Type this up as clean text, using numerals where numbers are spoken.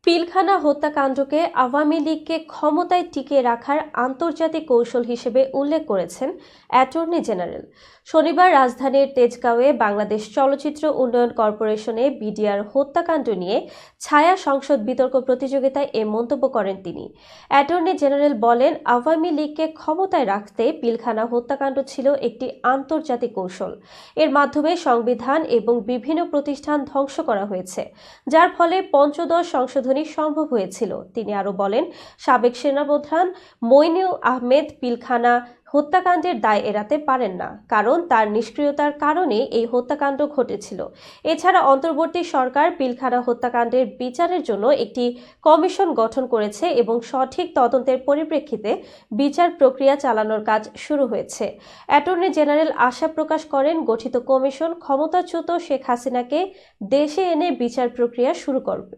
পিলখানা হত্যাকাণ্ডকে আওয়ামী লীগকে ক্ষমতায় টিকিয়ে রাখার আন্তর্জাতিক কৌশল হিসেবে উল্লেখ করেছেন অ্যাটর্নি জেনারেল। শনিবার রাজধানীর তেজগাঁওয়ে বাংলাদেশ চলচ্চিত্র উন্নয়ন কর্পোরেশনে বিডিআর হত্যাকাণ্ড নিয়ে ছায়া সংসদ বিতর্ক প্রতিযোগিতায় এ মন্তব্য করেন তিনি। অ্যাটর্নি জেনারেল বলেন, আওয়ামী লীগকে ক্ষমতায় রাখতে পিলখানা হত্যাকাণ্ড ছিল একটি আন্তর্জাতিক কৌশল। এর মাধ্যমে সংবিধান এবং বিভিন্ন প্রতিষ্ঠান ধ্বংস করা হয়েছে, যার ফলে পঞ্চদশ সংশোধনী সম্ভব হয়েছিল। তিনি আরও বলেন, সাবেক সেনাপ্রধান মইনুল আহমেদ পিলখানা হত্যাকাণ্ডের দায় এড়াতে পারেন না, কারণ তার নিষ্ক্রিয়তার কারণে এই হত্যাকাণ্ড ঘটেছিল। এছাড়া অন্তর্বর্তী সরকার পিলখানা হত্যাকাণ্ডের বিচারের জন্য একটি কমিশন গঠন করেছে এবং সঠিক তদন্তের পরিপ্রেক্ষিতে বিচার প্রক্রিয়া চালানোর কাজ শুরু হয়েছে। অ্যাটর্নি জেনারেল আশা প্রকাশ করেন, গঠিত কমিশন ক্ষমতাচ্যুত শেখ হাসিনাকে দেশে এনে বিচার প্রক্রিয়া শুরু করবে।